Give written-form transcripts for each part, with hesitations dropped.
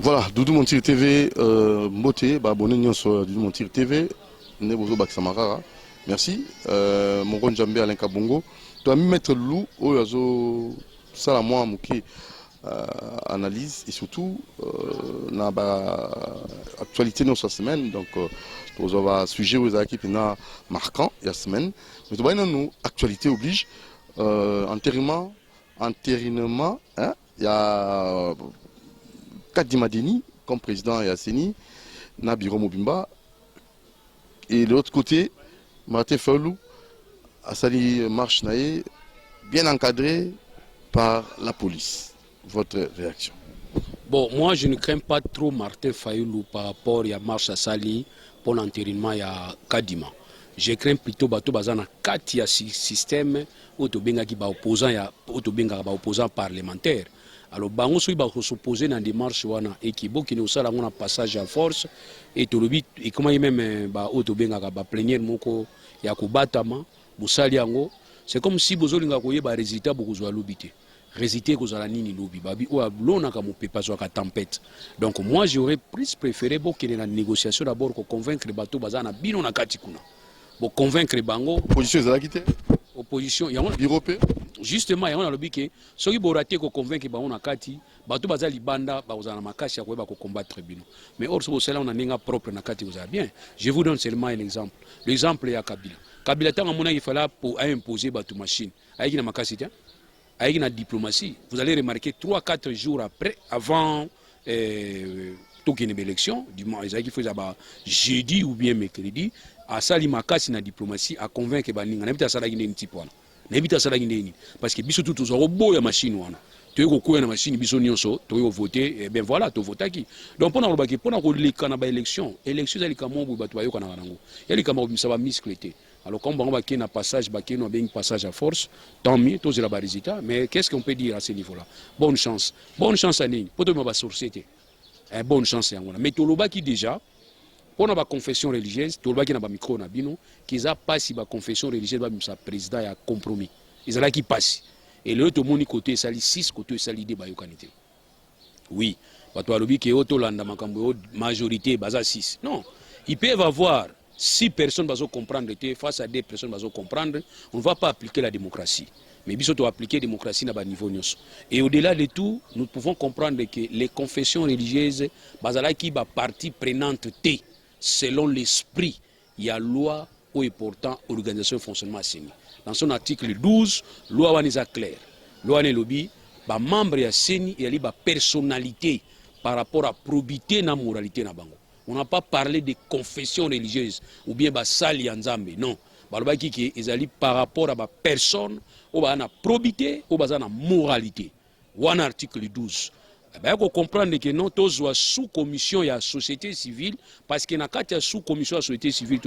Voilà, Doudou Montir TV, Mbote, abonnez-vous sur Doudou Montir TV, Nebozo Baksamarara. Merci. Mon ron Jambé Alain Kabongo. Tu as mis mettre loup au yazo Salamoi Mouké analyse et surtout na actualité de notre semaine. Donc, nous avons un sujet aux équipes marquant la semaine. Mais tu vois, nous actualité oblige entérinement, hein, il y a Kadi Madeni comme président et Asseni, Nabiro Mobimba, et de l'autre côté, Martin Faoulou, Assali Marche Naé, bien encadré par la police. Votre réaction? Bon, moi je ne crains pas trop Martin Fayoulou par rapport à Marche Assali pour l'entérinement à Kadima. Je crains plutôt Bato Bazana Katia système où tu as opposant parlementaire. Alors, bango soi ba s'opposer dans des marches wana et qui bo qui nous sala un passage à force et to lobby et comment même ba auto benga ba plénière moko ya ko batama busali yango c'est comme si bozolinga ko yeba résultat beaucoup zo lobité résultat ko zala nini lobby babi ou lona ka mo pepa zo ka tempête. Donc moi j'aurais plus préféré bo qu'il y ait une négociation d'abord ko convaincre bato bazana bino na katikuna bo convaincre bango opposition za quitté opposition yango bureau pe justement yango na lobi ke soki borate ko convaincre bango na kati bato bazali banda ba ozana makasi ya ko ba ko combattre bino mais or so cela on a ninga propre na kati vous bien. Je vous donne seulement un exemple, l'exemple ya Kabila tanga mona il fallait pour imposer bato machine avec na makasi tiens avec na diplomatie. Vous allez remarquer 3-4 jours après avant toute une élection du mois ils faisait jeudi ou bien mercredi à sali makasi na diplomatie à convaincre baninga na bita sala ngine nti pona na bita sala ngine parce que biso tout zo boya machine wana to ko koya na machine biso nyonso to yo voter et bien voilà to voter qui donc pona robaki pona ko lika na ba élection zali kamo bu bato bayoka na rango yali kama bisa ba misclété. Alors comme on va qu'il y a un passage passage à force tant mieux tous les résultats mais qu'est-ce qu'on peut dire à ce niveau-là? Bonne chance à nous pour de ma société. Bonne chance à nous mais tout le bas qui déjà pour la confession religieuse, tout le monde qui n'a pas micro na bino, qu'ils a passé la confession religieuse, sa président a compromis. Ils ont là qui passent. Et le tout monde côté sali 6 côté sali de bayokanité. Oui, parce que le qui est autolanda makambo majorité basa 6. Non, ils peuvent avoir 6 personnes baso comprendre face à des personnes baso comprendre, on ne va pas appliquer la démocratie. Mais biso to appliquer la démocratie na ba niveau nyos. Et au-delà de tout, nous pouvons comprendre que les confessions religieuses basala qui ba partie prenante T selon l'esprit, il y a loi ou est pourtant organisation de fonctionnement CENI. Dans son article 12, loi est claire. Loi est lobby, ba membre ya CENI et li ba personnalité par rapport à probité na moralité na bango. On n'a pas parlé de confession religieuse ou bien ba sali nzambe, non. Ba loba ki ezali par rapport à ba personne ou ba na probité ou ba na moralité. One article 12. Il faut comprendre que nous sommes sous commission de la société civile parce que dans la sous commission de la société civile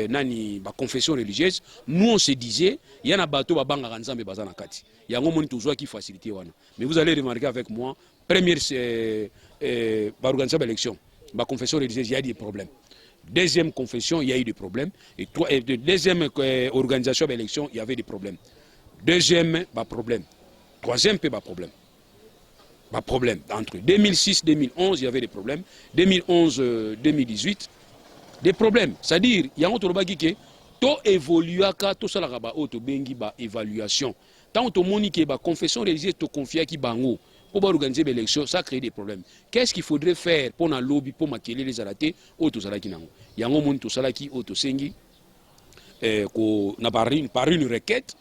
nani ba confession religieuse nous on se disait il y a un bateau banga nzambe bazana kati il y a un moment toujours qui facilité wana mais vous allez remarquer avec moi première ba organisation d'élection ba confession religieuse il y a des problèmes. Deuxième confession il y a eu des problèmes et deuxième organisation d'élection il y avait des problèmes. Deuxième ba problème. Troisième pas problème. Pas problème. Entre 2006 et 2011, il y avait des problèmes. 2011-2018, des problèmes. C'est-à-dire, il y a un autre qui est tout évolué, tout ça, évaluation. Tant que monique, confession religieuse, tout confier qui bango pour organiser l'élection, ça crée des problèmes. Qu'est-ce qu'il faudrait faire pour un lobby, pour maquiller les aratés, auto salaki nango. Il y a un monde tout salaki, auto sengi, par une requête,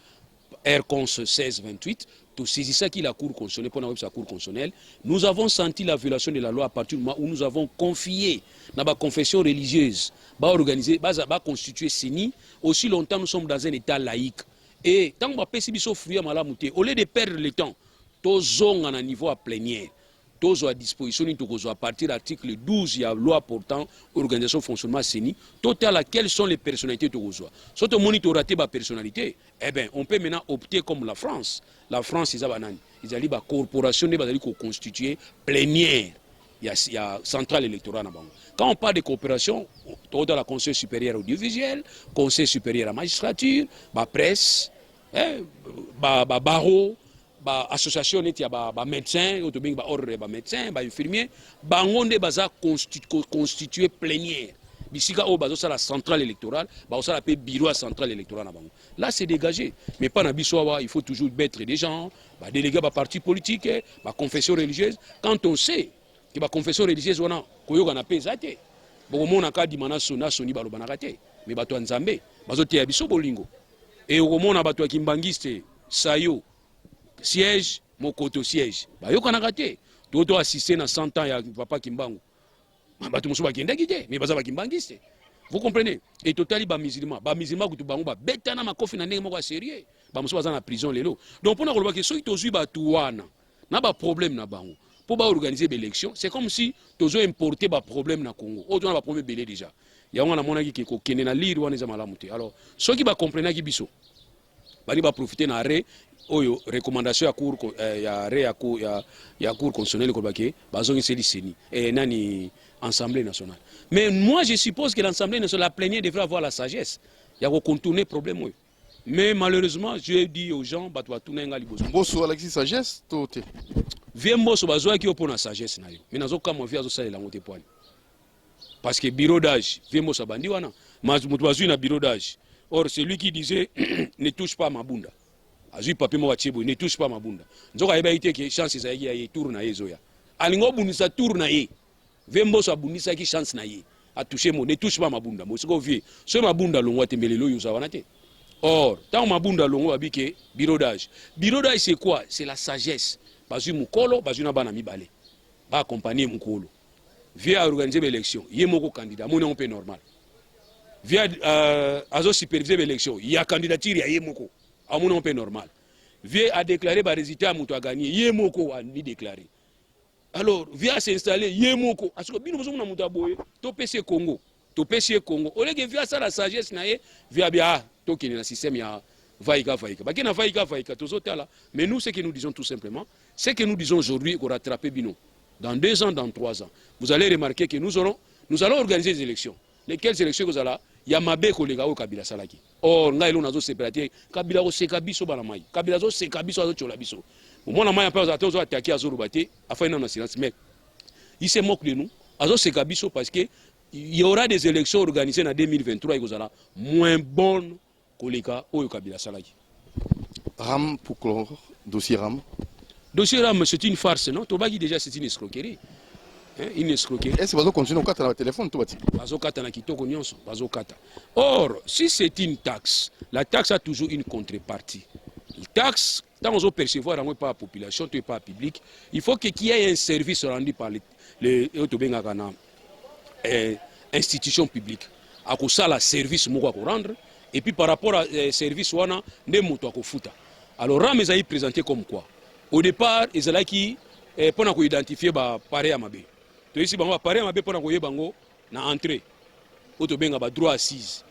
Aircons 1628. Tout saisir ça qui la Cour constitutionnelle, pour sa Cour constitutionnelle, nous avons senti la violation de la loi à partir du moment où nous avons confié dans la confession religieuse, organiser, constituer CENI, aussi longtemps nous sommes dans un état laïque. Et tant que nous avons au lieu de perdre le temps, tous ont un niveau à plénière. Tous à disposition à partir de l'article 12, il y a loi portant organisation fonctionnement CENI, total à quelles sont les personnalités de Togozoa. Si on monitorer la personnalité, eh bien, on peut maintenant opter comme la France. La France, ils ont une corporation constituée plénière. Il y a centrale électorale. Quand on parle de coopération, on a le Conseil supérieur audiovisuel, Conseil supérieur à la magistrature, la presse, barreau, ba association neti ya ba médecin oto bengi ba ordre ba médecin ba infirmier bango nde baza constituer plénière bisika o bazo sala centrale électorale ba sala pe bureau centrale électorale na bango là c'est dégagé mais pas na biso wa il faut toujours mettre des gens ba déléguer ba parti politique ba confession religieuse quand on sait que ba confession religieuse wana koyoka na pe zate boko mona ka dimana sona soni ba lobana kate mais bato nzambe bazo te ya biso bolingo et au mona bato ya kimbangiste sayo siège mokoto siège bayokanaka te toto assisté na 100 ans ya papa Kimbangu bato mosusu bakendaki te mais baza bakimbangiste vous comprenez et totali ba musulman kutu bango babetana makofi na ndenge moko ya sérieux bamosusu baza na prison lelo donc mpona koloba ke soki tozwi bato wana na baproblème na bango mpo baorganiser baélection c'est comme si tozo importer baproblème na Congo oyo tona baproblème ebele déjà yango namonaki ke kokende na lire wana eza malamu te alors soki bakomprenaki biso bali baprofite na re oyo recommandation ya cour ya re ya cour constitutionnelle ko bake bazongi seli seni nani assemblée nationale mais moi je suppose que l'assemblée nationale la plénière devrait avoir la sagesse ya ko contourner problème oyo mais malheureusement je dis aux gens bato batuna nga liboso Mbosso Alexis sagesse to te vie mboso bazwa ki opona sagesse na yo mais nazo kama vie azo salela ngote poani parce que bureau d'âge vie mboso bandi wana mutu bazwi na bureau d'âge or celui qui disait ne touche pas Mabunda azui papier mo wachebo ne touche pas Mabunda nzoka yeba ite ke chance za ye tour na yezoya alingo bunisa tour na ye vembo so bunisa ki chance na ye a toucher mo ne touche pas Mabunda mo siko vie so Mabunda longwa tembelelo yuza wana te or tant Mabunda longwa babike bureau d'âge c'est quoi c'est la sagesse bazui mukolo bazui na bana mibale ba accompagner mukolo vie à organiser l'élection ye moko candidat mo ne on normal via azo superviser l'élection il y a candidature ya ye moko amuna peu normal vie a déclaré ba résultat muto a gagné ye moko a ni déclaré alors via s'installer ye moko asko bino bozo na muto aboye to PC Congo au lieu que via ça la sagesse na ye via bia to kini na système ya vaika bakena vaika tozotala mais nous ce que nous disons tout simplement c'est que nous disons aujourd'hui qu'on rattraper bino dans 2 ans dans 3 ans vous allez remarquer que nous allons organiser des élections lesquelles élections vous allez ya mabe kolega o Kabila salaki or ngai lo nazo séparate Kabila ko seka biso bana mai Kabila zo seka biso azo chola biso mona mai pa za tozo attaquer azo rubate afin na silence mais il se moque de nous azo seka biso parce que il y aura des élections organisées en 2023 et kozala moins bonnes kolega o Kabila salaki Ram pour clore dossier Ram c'est une farce non Tobaki déjà c'est une escroquerie. Une escroquerie. Est-ce que vous continuez au cas téléphone tout bâti? Bazokata na kitoko nyonso, bazokata. Or, si c'est une taxe, la taxe a toujours une contrepartie. La taxe, tant on percevoir par la population, par le public, il faut qu'il y ait un service rendu par les institutions publiques. À cause ça, le service moko ko rendre et puis par rapport à service wana ne moto ko futa. Alors Ram les a présenté comme quoi? Au départ, ils allaient qui pour nous identifier ba pareil à mabe. To ici bango pareil à mabe pour nous bango na entrée. Oto benga ba droit assise.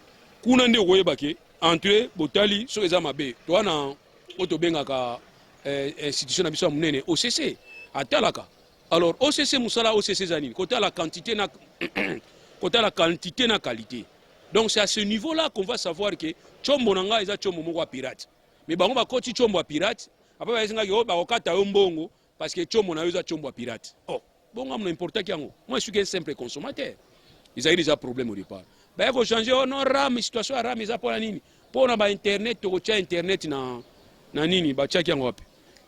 Kuna nde koyeba ke entrée botali so eza mabe. To wana oto benga ka institution na biso munene OCC atalaka. Alors OCC musala OCC zanini côté la quantité na côté la quantité na qualité. Donc c'est à ce niveau-là qu'on va savoir que chombo nanga eza chombo moko pirate. Mais bango ba koti chombo pirate, après ba zinga ke ba okata mbongo parce que chombo na yoza chombo pirate. Oh, bon on n'importe qui yango. Moi je suis qu'un simple consommateur. Ils ont déjà problème au départ. Ba ko changer oh non RAM situation RAM eza pour nini? Pour na ba internet to cha internet na nini ba cha yango wapi?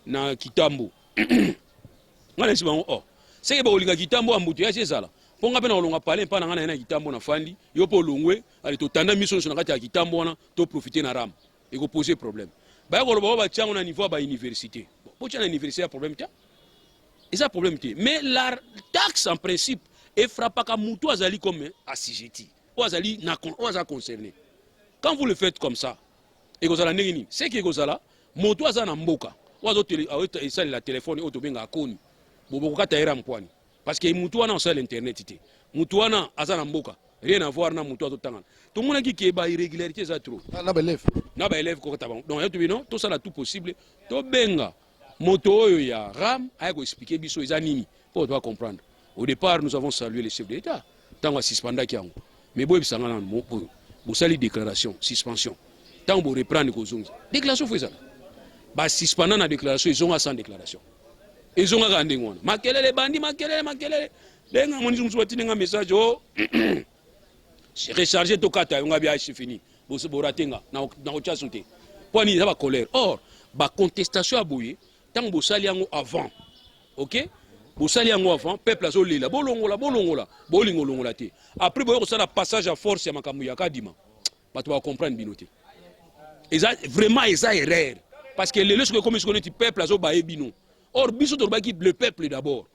Na kitambo. Ngana si bango oh. C'est que ba olinga kitambo ambutu ya cezala. Ponga pena olonga pale mpa na ngana na kitambo na fandi yo po longwe ali to tanda mission na kati ya kitambo wana to profiter na RAM et ko poser problème. Ba ko loba ba tiango na niveau ba université. Bo tia na université a problème ta. Et ça problème te. Mais la taxe en principe est frappaka mutu azali comme assujetti. Ou azali na concerné. Quand vous le faites comme ça et que vous allez nini, c'est que vous allez moto azana mboka. Ou azo télé la téléphone auto benga akoni. Bobo ko kata era mpwani. Parce que mutu wana sur l'internet ité. Mutu wana azana mboka. Rien à voir na mutu azo tangana. Tout le monde qui est ba irrégularité ça trop. Na ba élève. Na ba élève ko tabango. Donc yoto bino tout ça là tout possible. To benga moto oyo ya RAM a expliquer biso eza nini pour toi comprendre. Au départ nous avons salué le chef de l'État. Tant suspenda ki yango. Mais boy bisanga na bo sali déclaration suspension. Tant bo reprendre ko zongi. Déclaration fait ça. ba suspendant na déclaration ils ont sans déclaration ils ont ga ndenge wana makelele bandi makelele lenga moni musu batinga message oh c'est rechargé to kata nga bia c'est fini bo se boratenga na ocha sauter poni ça ba colère or ba contestation aboye tant bo sali yango avant OK bo sali yango avant peuple azo lela bolongola bolingolongola te après boyo ko sala passage à force ya makambu ya kadima bato ba comprendre binoté et ça vraiment ça erreur parce que les lorsque comme ce qu'on dit peuple azo ba ebino or biso to ba qui le peuple d'abord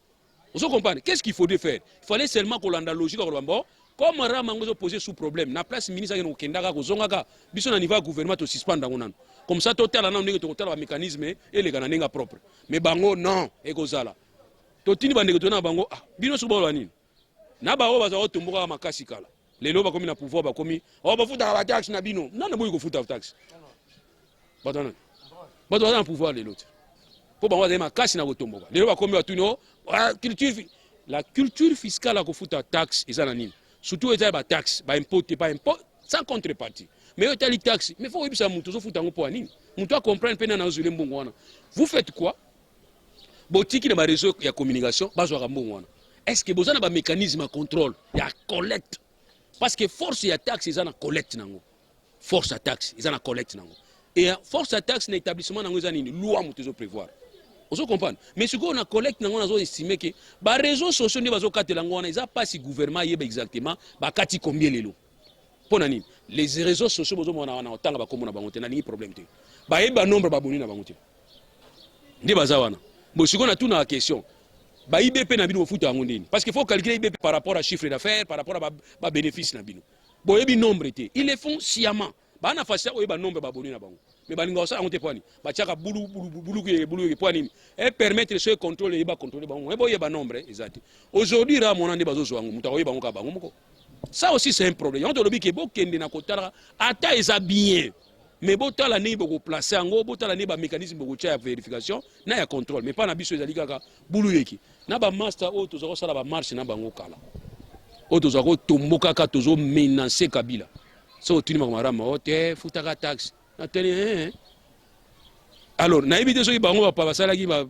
vous comprenez qu'est-ce qu'il faudrait faire il fallait seulement qu'on landa logique ko bambo comme Ramango se poser sous problème na place ministre qui okendaka ko zongaka biso na niveau gouvernement to suspendre ngona comme ça total na ndenge to total ba mécanisme et les gananenga propre mais bango non e kozala to tini bandeko to na bango bino so ba nini na ba o baza otumbuka makasi kala lelo ba komi na pouvoir ba komi o ba futa ba taxe na bino non na boyi ko futa taxe badana na pouvoir lelo po bango za makasi na kotomboka lelo ba komi ba tuno la culture fiscale a ko futa taxe ezana nini surtout les taxes, impôts, sans contrepartie. Mais les taxes, mais il faut que vous compreniez. Vous faites quoi? Botiki na réseau de communication, est-ce que vous avez un mécanisme de contrôle, de collecte? Parce que force et taxe, ils ont une collecte. Force à taxe, ils ont une collecte. Et force à taxe, l'établissement, ils ont une loi pour prévoir. Vous comprenez? Mais ce qu'on a collecté, on a estimé que les réseaux sociaux ne sont pas si le gouvernement est exactement combien les lots. Les réseaux sociaux, ils ont un problème. Ils ont un nombre de bon, si on a tout dans la question, parce qu'il faut calculer l'IBP par rapport à chiffre d'affaires, par rapport à bénéfice. Bon, il y a un nombre. Ils le font sciemment. Ba na fasi o ba nombre ba boni na bango mais ba linga osa on te poani ba tiaka bulu poani et permettre ce contrôle et ba contrôler bango et boye ba nombre exact aujourd'hui ra mon ande bazo zo bango muta o ba ngoka bango moko ça aussi c'est un problème on te lobi ke bo kende na kotala ata eza bien mais bo tala ne bo placer ngo bo tala ne ba mécanisme bo tia vérification na ya contrôle mais pas na biso ezali kaka bulu yeki na ba master o to zo sala ba marche na bango kala o to zo ko tomboka ka to zo menacer Kabila. So tu n'as pas de futaka taxe. Alors, na évité ceux qui bango pas ça là qui va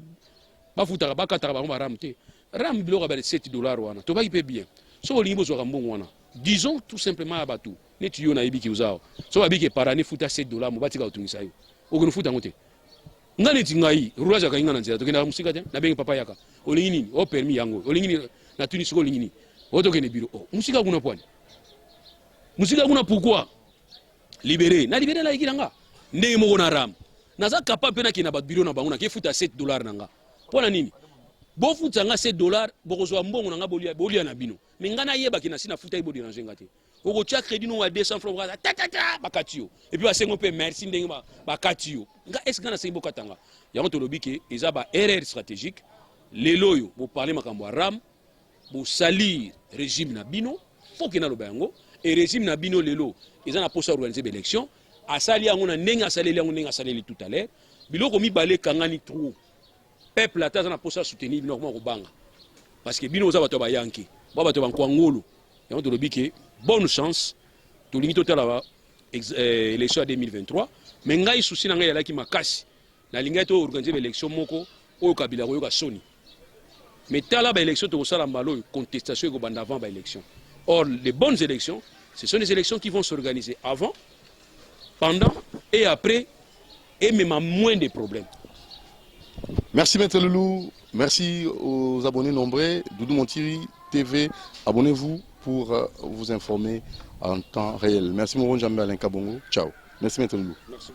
futaka ba kataka bango ramte. Ram bilo ba $7 wana. To ba qui peut bien. So lingo zo rambo wana. Disons tout simplement abatu. Ne tu yo na ibi ki uzao. So ba bi ke parani futa $7 mo batika utungisa yo. Ogono futa ngote. Ngani tingai rulaja ka ingana nzela to kena musika te na bengi papa yaka. Olingi nini? O permis yango. Olingi nini na tuni siko olingi nini? Oto kene biro. Musika kuna pwani. Musika kuna pourquoi libérer na libérer la ikiranga ndenge moko na ram naza capable na kina ba biro na bango na ke futa $7 nanga pona nini bo futa nga $7 bokozwa mbongo nanga bolia na bino mais ngana yeba kina sina futa ibo déranger ngate oko tia crédit no wa 200 francs bakatio et puis ba sengo pe merci ndenge ba katio nga est-ce ngana sengo katanga yango to lobike eza ba erreur stratégique leloyo bo parler makambo ram bo salir régime na bino faut que na lobango et régime na bino lelo ils ont pour organiser l'élection à sali on a nenga sali tout à l'heure biloko mi balé kangani trop peuple ata na pour soutenir normalement au banga parce que bino za bato ba yanki ba bato ba kwangolo et on te lobike bonne chance to lingi total la élection 2023 mais ngai souci na ngai yala ki makasi na linga to organiser l'élection moko o Kabila ko yoka soni mais tala ba élection to sala mbalo contestation ko banda avant ba élection. Or, les bonnes élections, ce sont les élections qui vont s'organiser avant, pendant et après, et même à moins de problèmes. Merci Maître Loulou, merci aux abonnés nombreux. Doudou Montiri TV, abonnez-vous pour vous informer en temps réel. Merci Moron Jambé Alain Kabongo. Ciao. Merci Maître Loulou. Merci.